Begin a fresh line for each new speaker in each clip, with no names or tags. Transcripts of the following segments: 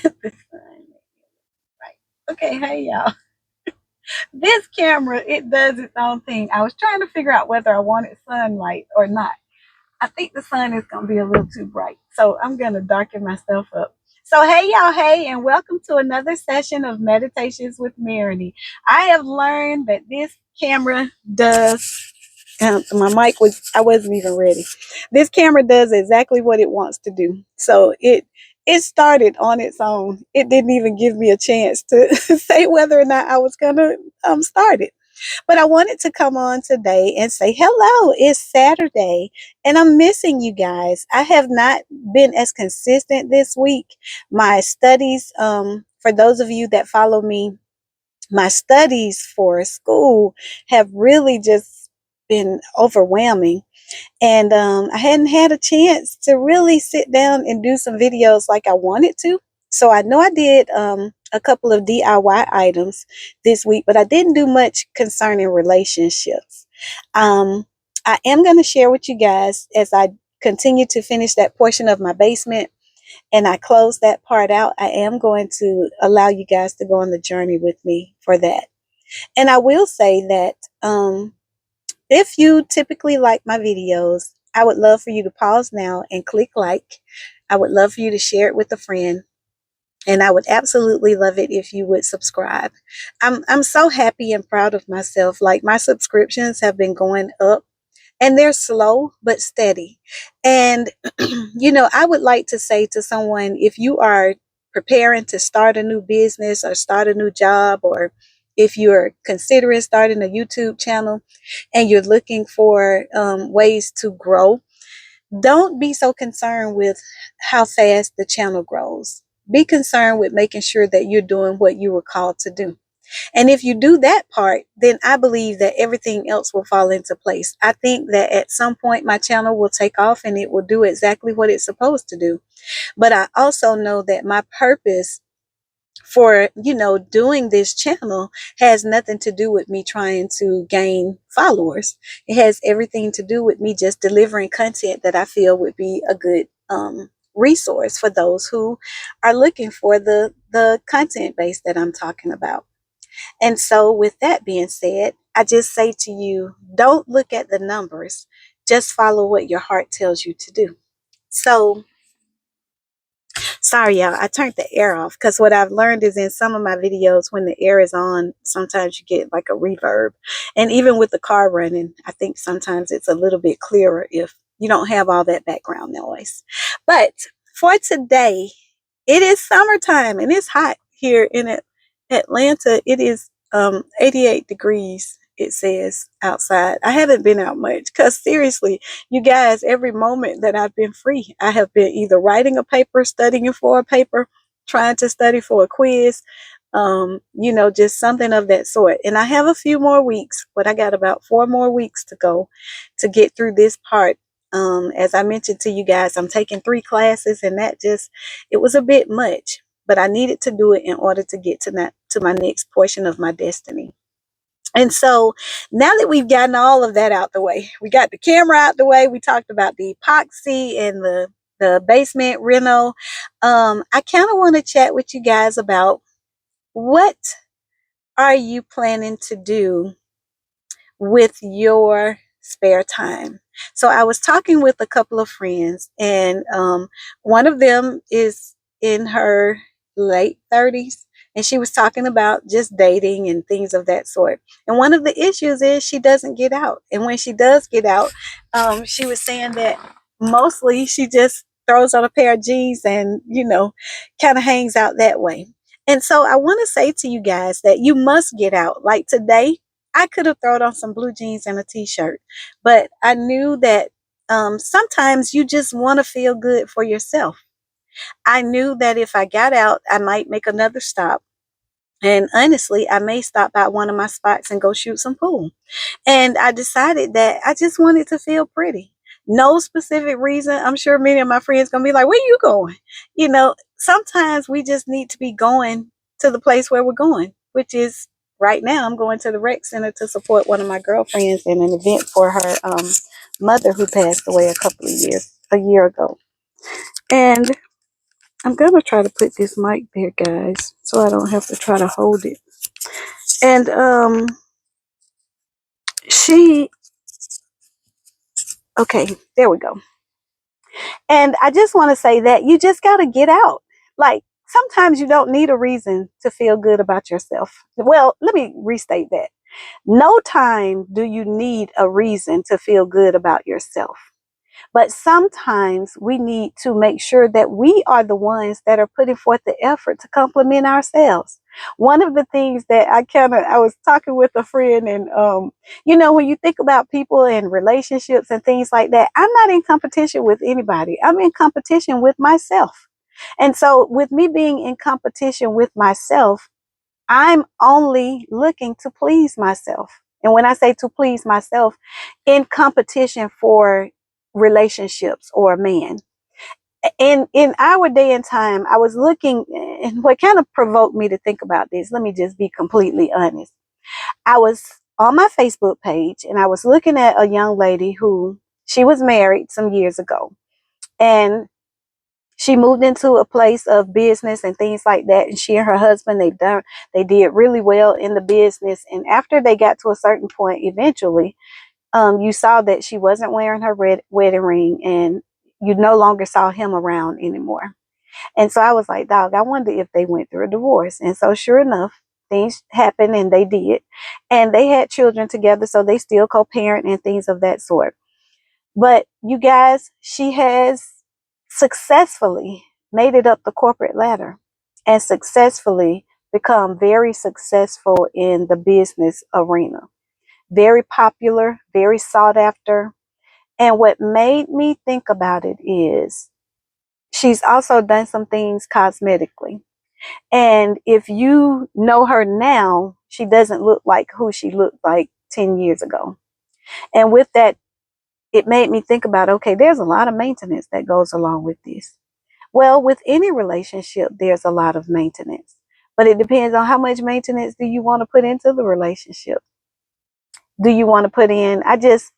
The sun. Right. Okay, hey y'all. This camera, it does its own thing. I was trying to figure out whether I wanted sunlight or not. I think the sun is going to be a little too bright. So I'm going to darken myself up. So, hey, y'all, hey, and welcome to another session of Meditations with Marigny. I have learned that this camera does, my mic was, I wasn't even ready. This camera does exactly what it wants to do. So it started on its own. It didn't even give me a chance to say whether or not I was going to start it. But I wanted to come on today and say hello. It's Saturday and I'm missing you guys. I have not been as consistent this week. My studies, for those of you that follow me, my studies for school have really just been overwhelming. And I hadn't had a chance to really sit down and do some videos like I wanted to. So I know I did a couple of DIY items this week, but I didn't do much concerning relationships. Um, I am going to share with you guys as I continue to finish that portion of my basement and I close that part out. I am going to allow you guys to go on the journey with me for that. And I will say that if you typically like my videos, I would love for you to pause now and click like. I would love for you to share it with a friend. And I would absolutely love it if you would subscribe. I'm so happy and proud of myself. Like my subscriptions have been going up and they're slow but steady. And I would like to say to someone, if you are preparing to start a new business or start a new job, or if you're considering starting a YouTube channel and you're looking for ways to grow, don't be so concerned with how fast the channel grows. Be concerned with making sure that you're doing what you were called to do. And if you do that part, then I believe that everything else will fall into place. I think that at some point my channel will take off and it will do exactly what it's supposed to do. But I also know that my purpose for doing this channel has nothing to do with me trying to gain followers. It has everything to do with me just delivering content that I feel would be a good resource for those who are looking for the content base that I'm talking about. And so with that being said, I just say to you, don't look at the numbers, just follow what your heart tells you to do. So sorry, y'all. I turned the air off because what I've learned is in some of my videos, when the air is on, sometimes you get like a reverb. And even with the car running, I think sometimes it's a little bit clearer if you don't have all that background noise. But for today, it is summertime and it's hot here in Atlanta. It is 88 degrees, it says outside. I haven't been out much because seriously, you guys, every moment that I've been free, I have been either writing a paper, studying for a paper, trying to study for a quiz, just something of that sort. And I have a few more weeks, but I got about 4 more weeks to go to get through this part. As I mentioned to you guys, I'm taking 3 classes and it was a bit much, but I needed to do it in order to get to my next portion of my destiny. And so now that we've gotten all of that out the way, we got the camera out the way, we talked about the epoxy and the basement reno. I kind of want to chat with you guys about what are you planning to do with your spare time. So I was talking with a couple of friends, and one of them is in her late 30s, and she was talking about just dating and things of that sort. And one of the issues is she doesn't get out. And when she does get out, she was saying that mostly she just throws on a pair of jeans and, kind of hangs out that way. And so I want to say to you guys that you must get out. Like today, I could have thrown on some blue jeans and a t-shirt, but I knew that sometimes you just want to feel good for yourself. I knew that if I got out, I might make another stop. And honestly, I may stop by one of my spots and go shoot some pool. And I decided that I just wanted to feel pretty. No specific reason. I'm sure many of my friends going to be like, where you going? Sometimes we just need to be going to the place where we're going, which is right now I'm going to the rec center to support one of my girlfriends in an event for her mother who passed away a year ago. And I'm gonna try to put this mic there, guys, so I don't have to try to hold it. And she okay, there we go. And I just want to say that you just got to get out. Like, sometimes you don't need a reason to feel good about yourself. Well, let me restate that. No time do you need a reason to feel good about yourself. But sometimes we need to make sure that we are the ones that are putting forth the effort to compliment ourselves. One of the things that I was talking with a friend, and when you think about people and relationships and things like that, I'm not in competition with anybody. I'm in competition with myself. And so, with me being in competition with myself, I'm only looking to please myself. And when I say to please myself, in competition for relationships or a man. In our day and time, I was looking, and what kind of provoked me to think about this, let me just be completely honest. I was on my Facebook page and I was looking at a young lady who she was married some years ago. And she moved into a place of business and things like that, and she and her husband, they did really well in the business. And after they got to a certain point, eventually you saw that she wasn't wearing her red wedding ring, and you no longer saw him around anymore. And so I was like, dog, I wonder if they went through a divorce. And so sure enough, things happened, and they did, and they had children together, so they still co-parent and things of that sort. But you guys, she has successfully made it up the corporate ladder and successfully become very successful in the business arena. Very popular, very sought after. And what made me think about it is she's also done some things cosmetically. And if you know her now, she doesn't look like who she looked like 10 years ago. And with that, it made me think about, okay, there's a lot of maintenance that goes along with this. Well, with any relationship, there's a lot of maintenance, but it depends on how much maintenance do you want to put into the relationship. Do you want to put in, I just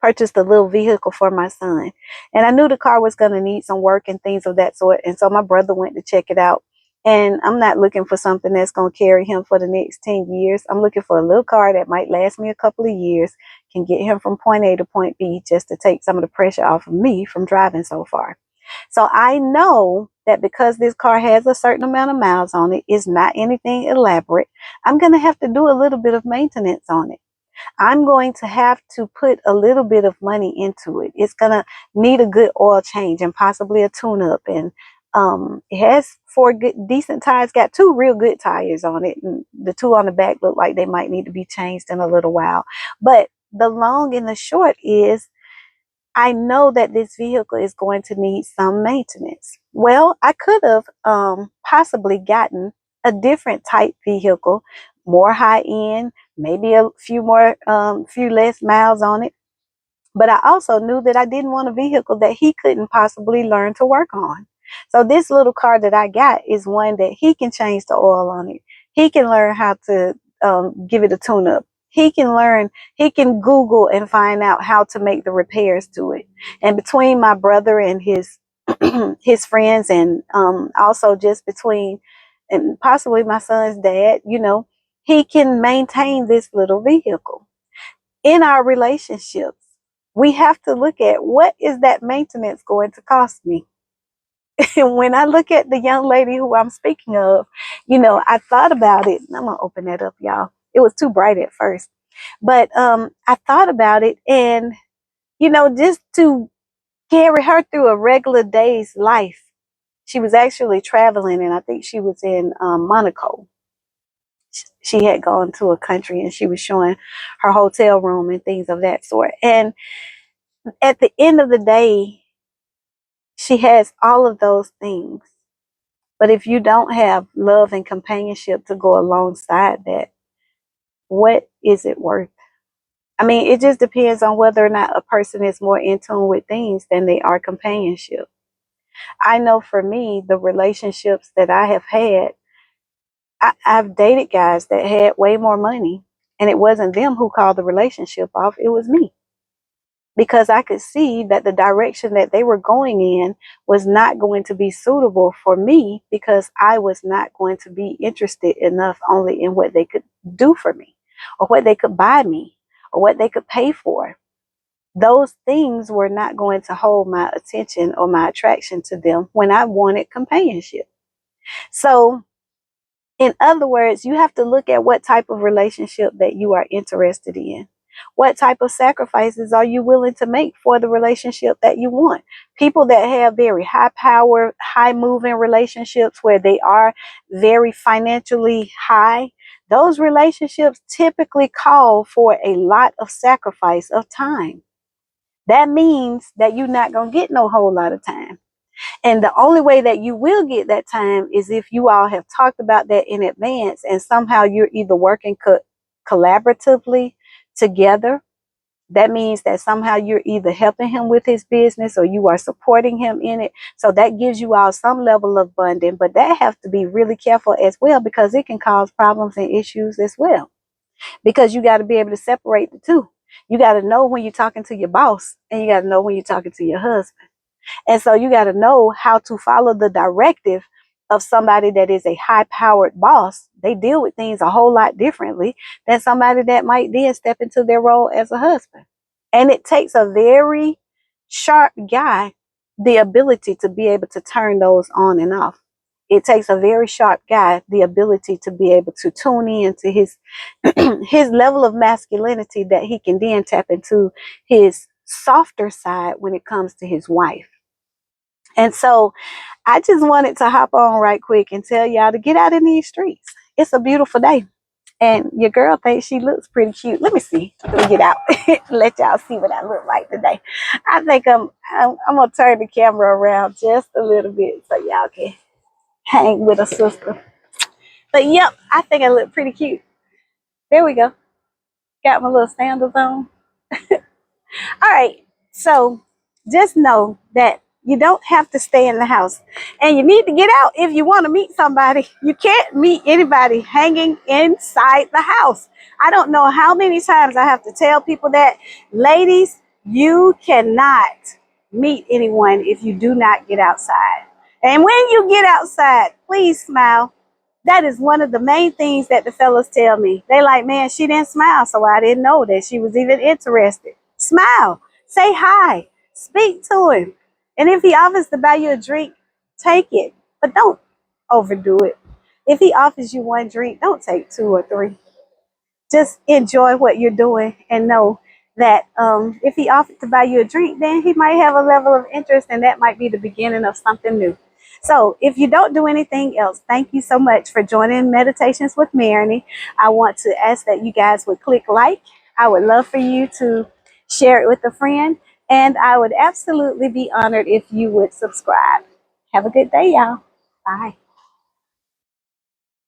purchased a little vehicle for my son, and I knew the car was going to need some work and things of that sort. And so my brother went to check it out. And I'm not looking for something that's going to carry him for the next 10 years. I'm looking for a little car that might last me a couple of years, can get him from point A to point B, just to take some of the pressure off of me from driving so far. So I know that because this car has a certain amount of miles on it, it's not anything elaborate. I'm going to have to do a little bit of maintenance on it. I'm going to have to put a little bit of money into it. It's going to need a good oil change and possibly a tune up. And it has four good, decent tires, got two real good tires on it. And the two on the back look like they might need to be changed in a little while. But the long and the short is, I know that this vehicle is going to need some maintenance. Well, I could have possibly gotten a different type vehicle, more high end, maybe a few less miles on it. But I also knew that I didn't want a vehicle that he couldn't possibly learn to work on. So this little car that I got is one that he can change the oil on it. He can learn how to give it a tune up. He can Google and find out how to make the repairs to it. And between my brother and his his friends, and also just between and possibly my son's dad, he can maintain this little vehicle. In our relationships, we have to look at, what is that maintenance going to cost me? And when I look at the young lady who I'm speaking of, I thought about it. I'm going to open that up, y'all. It was too bright at first. But I thought about it, and, just to carry her through a regular day's life, she was actually traveling, and I think she was in Monaco. She had gone to a country, and she was showing her hotel room and things of that sort. And at the end of the day, she has all of those things. But if you don't have love and companionship to go alongside that, what is it worth? I mean, it just depends on whether or not a person is more in tune with things than they are companionship. I know for me, the relationships that I have had, I've dated guys that had way more money, and it wasn't them who called the relationship off, it was me. because I could see that the direction that they were going in was not going to be suitable for me, because I was not going to be interested enough only in what they could do for me, or what they could buy me, or what they could pay for. Those things were not going to hold my attention or my attraction to them when I wanted companionship. So, in other words, you have to look at what type of relationship that you are interested in. What type of sacrifices are you willing to make for the relationship that you want? People that have very high power, high moving relationships where they are very financially high, those relationships typically call for a lot of sacrifice of time. That means that you're not going to get no whole lot of time. And the only way that you will get that time is if you all have talked about that in advance, and somehow you're either working collaboratively together. That means that somehow you're either helping him with his business, or you are supporting him in it. So that gives you all some level of bonding, but that has to be really careful as well, because it can cause problems and issues as well. Because you got to be able to separate the two. You got to know when you're talking to your boss, and you got to know when you're talking to your husband. And so you got to know how to follow the directive of somebody that is a high powered boss. They deal with things a whole lot differently than somebody that might then step into their role as a husband. And it takes a very sharp guy the ability to be able to turn those on and off. It takes a very sharp guy the ability to be able to tune in to his his level of masculinity, that he can then tap into his softer side when it comes to his wife. And so I just wanted to hop on right quick and tell y'all to get out in these streets. It's a beautiful day. And your girl thinks she looks pretty cute. Let me see. Let me get out. Let y'all see what I look like today. I think I'm gonna turn the camera around just a little bit so y'all can hang with a sister. But yep, I think I look pretty cute. There we go. Got my little sandals on. All right. So just know that you don't have to stay in the house, and you need to get out if you want to meet somebody. You can't meet anybody hanging inside the house. I don't know how many times I have to tell people that, ladies, you cannot meet anyone if you do not get outside. And when you get outside, please smile. That is one of the main things that the fellas tell me. They like, man, she didn't smile, so I didn't know that she was even interested. Smile, say hi, speak to him. And if he offers to buy you a drink, take it, but don't overdo it. If he offers you one drink, don't take two or three. Just enjoy what you're doing, and know that if he offered to buy you a drink, then he might have a level of interest, and that might be the beginning of something new. So if you don't do anything else, thank you so much for joining Meditations with Marigny. I want to ask that you guys would click like. I would love for you to share it with a friend, and I would absolutely be honored if you would subscribe. Have a good day, y'all. Bye.